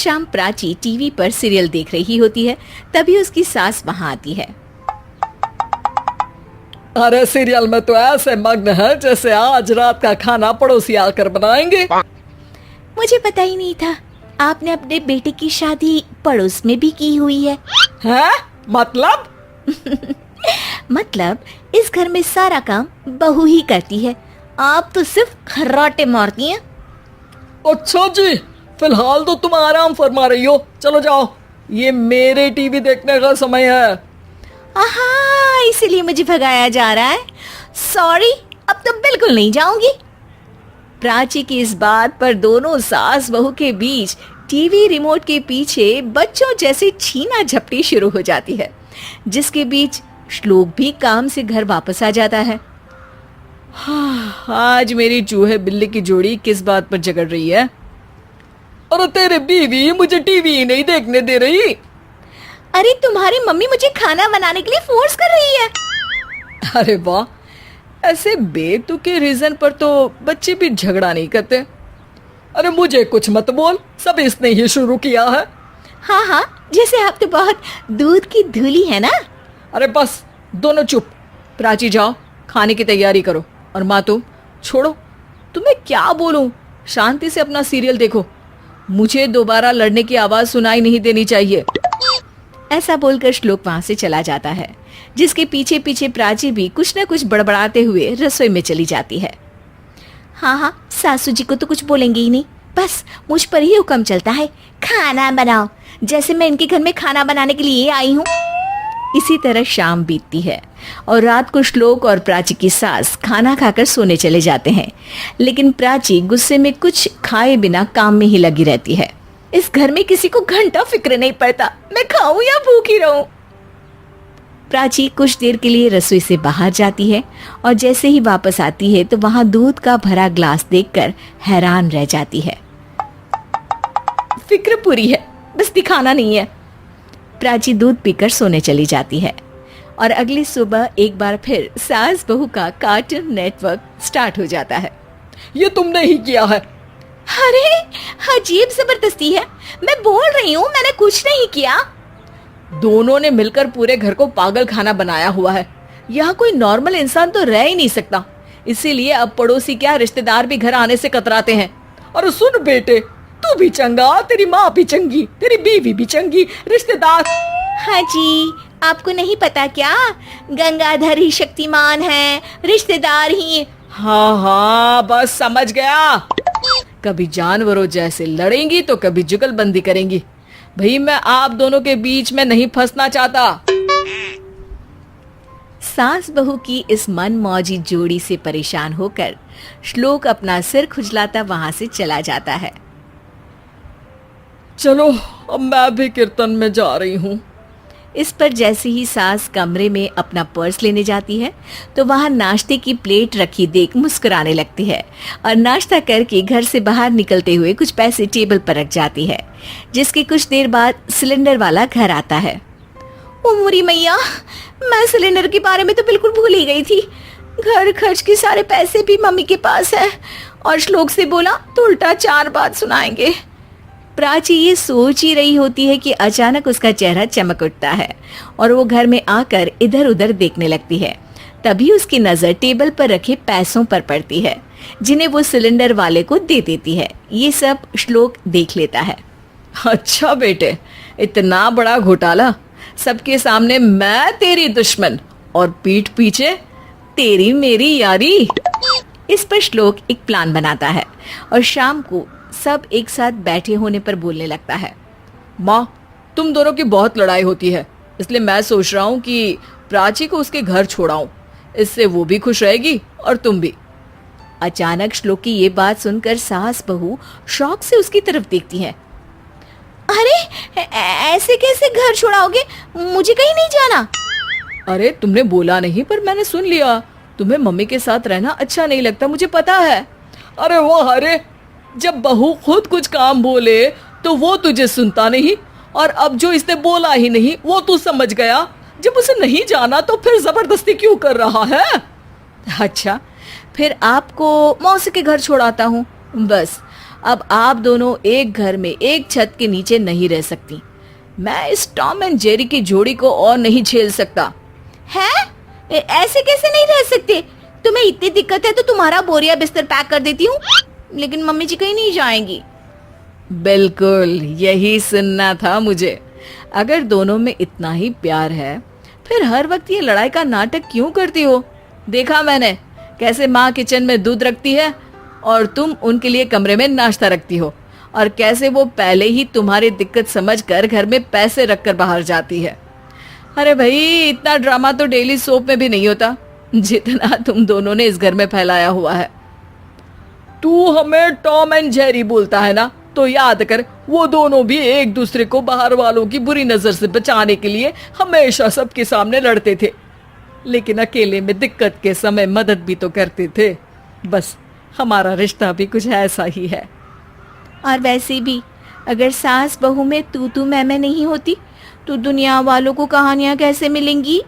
शाम प्राची टीवी पर सीरियल देख रही होती है, तभी उसकी सास वहां आती है। अरे सीरियल में तो ऐसे मग्न है जैसे आज रात का खाना पड़ोसी आकर बनाएंगे। मुझे पता ही नहीं था आपने अपने बेटे की शादी पड़ोस में भी की हुई है। हैं? मतलब? मतलब इस घर में सारा काम बहू ही करती है, आप तो सिर्फ खर्राटे मारती हैं। अच्छा जी, फिलहाल तो तुम आराम फरमा रही हो, चलो जाओ, ये मेरे टीवी देखने का समय है। आहा, इसीलिए मुझे भगाया जा रहा है। सॉरी, अब तो बिल्कुल नहीं जाऊंगी। प्राची की इस बात पर दोनों सास बहू के बीच टीवी रिमोट के पीछे बच्चों जैसे छीना झपटी शुरू हो जाती है, जिसके बीच श्लोक भी काम से घर वापस आ जाता है। हाँ, आज मेरी चूहे बिल्ली की जोड़ी किस बात पर झगड़ रही है? अरे तेरे बीवी मुझे टीवी ही नहीं देखने दे रही। अरे तुम्हारी मम्मी मुझे खाना बनाने के लिए फोर्स कर रही है। अरे वाह, ऐसे बेतुके रीजन पर तो बच्चे भी झगड़ा नहीं करते। अरे मुझे कुछ मत बोल, सब इसने ही शुरू किया है। हाँ हाँ, जैसे आप तो बहुत दूध की धूली है ना। अरे बस, दोनों चुप। प्राची जाओ, खाने की तैयारी करो। और माँ तुम छोड़ो, तुम्हें क्या बोलूं, शांति से अपना सीरियल देखो, मुझे दोबारा लड़ने की आवाज सुनाई नहीं देनी चाहिए। ऐसा बोलकर श्लोक वहां से चला जाता है, जिसके पीछे पीछे प्राची भी कुछ न कुछ बड़बड़ाते हुए रसोई में चली जाती है। हाँ हाँ, सासू जी को तो कुछ बोलेंगे ही नहीं, बस मुझ पर ही हुक्म चलता है, खाना बनाओ, जैसे मैं इनके घर में खाना बनाने के लिए आई हूँ। इसी तरह शाम बीतती है और रात को श्लोक और प्राची की सास खाना खाकर सोने चले जाते हैं, लेकिन प्राची गुस्से में कुछ खाए बिना काम में ही लगी रहती है। इस घर में किसी को घंटा फिक्र नहीं पड़ता मैं खाऊं या भूखी रहूं। प्राची कुछ देर के लिए रसोई से बाहर जाती है और जैसे ही वापस आती है तो वहां दूध का भरा ग्लास देखकर हैरान रह जाती है। फिक्र पूरी है, बस दिखाना नहीं है। प्राची दूध पीकर सोने चली जाती है और अगली सुबह एक बार फिर सास बहू का कार्टून नेटवर्क स्टार्ट हो जाता है। ये तुमने ही किया है। अरे अजीब जबरदस्ती है, मैं बोल रही हूँ मैंने कुछ नहीं किया। दोनों ने मिलकर पूरे घर को पागल खाना बनाया हुआ है। यहाँ कोई नॉर्मल इंसान तो रह ही नहीं सकता, इसीलिए अब पड़ोसी क्या रिश्तेदार भी घर आने से कतराते हैं। और सुन बेटे, तू भी चंगा, तेरी माँ भी चंगी, तेरी बीवी भी चंगी, रिश्तेदार। हाँ जी, आपको नहीं पता क्या, गंगाधर ही शक्तिमान है, रिश्तेदार ही। हाँ हाँ, बस समझ गया। कभी जानवरों जैसे लड़ेंगी तो कभी जुगलबंदी करेंगी। भाई मैं आप दोनों के बीच में नहीं फंसना चाहता। सास बहू की इस मनमौजी जोड़ी से परेशान होकर श्लोक अपना सिर खुजलाता वहां से चला जाता है। चलो अब मैं भी कीर्तन में जा रही हूँ। इस पर जैसे ही सास कमरे में अपना पर्स लेने जाती है तो वहां नाश्ते की प्लेट रखी देख मुस्कुराने लगती है और नाश्ता करके घर से बाहर निकलते हुए कुछ पैसे टेबल पर रख जाती है, जिसके कुछ देर बाद सिलेंडर वाला घर आता है। ओ मोरी मैया, मैं सिलेंडर के बारे में तो बिल्कुल भूल ही गई थी। घर खर्च के सारे पैसे भी मम्मी के पास है और श्लोक से बोला तो उल्टा 4 बात सुनाएंगे। प्राची ये सोच ही रही होती है कि अचानक उसका चेहरा चमक उठता है और वो घर में आकर इधर उधर देखने लगती है। तभी उसकी नजर टेबल पर रखे पैसों पर पड़ती है, जिन्हें वो सिलेंडर वाले को दे देती है। ये सब श्लोक देख लेता है। अच्छा बेटे, इतना बड़ा घोटाला, सबके सामने मैं तेरी दुश्मन और पीठ पीछे तेरी मेरी यारी। इस पर श्लोक एक प्लान बनाता है और शाम को सब एक साथ बैठे होने पर बोलने लगता है। माँ, तुम दोनों की बहुत लड़ाई होती है, इसलिए मैं सोच रहा हूँ कि प्राची को उसके घर छोड़ाऊं, इससे वो भी खुश रहेगी और तुम भी। अचानक श्लोक की ये बात सुनकर सास बहू शौक से उसकी तरफ देखती हैं। अरे ऐसे कैसे घर छोड़ाओगे, मुझे कहीं नहीं जाना। अरे तुमने बोला नहीं पर मैंने सुन लिया, तुम्हें मम्मी के साथ रहना अच्छा नहीं लगता, मुझे पता है। अरे वाह, अरे जब बहू खुद कुछ काम बोले तो वो तुझे सुनता नहीं, और अब जो इसने बोला ही नहीं वो तू समझ गया। जब उसे नहीं जाना तो फिर जबरदस्ती क्यों कर रहा है? अच्छा, फिर आपको मौसी के घर छोड़ाता हूँ, बस अब आप दोनों एक घर में एक छत के नीचे नहीं रह सकती। मैं इस टॉम एंड जेरी की जोड़ी को और नहीं झेल सकता। है? ऐसे कैसे नहीं रह सकते? तुम्हें इतनी दिक्कत है तो तुम्हारा बोरिया बिस्तर पैक कर देती हूँ, लेकिन मम्मी जी कहीं नहीं जाएंगी। बिल्कुल यही सुनना था मुझे। अगर दोनों में इतना ही प्यार है फिर हर वक्त ये लड़ाई का नाटक क्यों करती हो? देखा मैंने कैसे माँ किचन में दूध रखती है और तुम उनके लिए कमरे में नाश्ता रखती हो, और कैसे वो पहले ही तुम्हारी दिक्कत समझकर घर में पैसे रखकर बाहर जाती है। अरे भाई, इतना ड्रामा तो डेली सोप में भी नहीं होता जितना तुम दोनों ने इस घर में फैलाया हुआ है। तू हमें टॉम एंड जेरी बोलता है ना, तो याद कर वो दोनों भी एक दूसरे को बाहर वालों की बुरी नजर से बचाने के लिए हमेशा सबके सामने लड़ते थे, लेकिन अकेले में दिक्कत के समय मदद भी तो करते थे। बस हमारा रिश्ता भी कुछ ऐसा ही है। और वैसे भी अगर सास बहू में तू मैं नहीं होती तो दुनिया वालों को कहानियां कैसे मिलेंगी?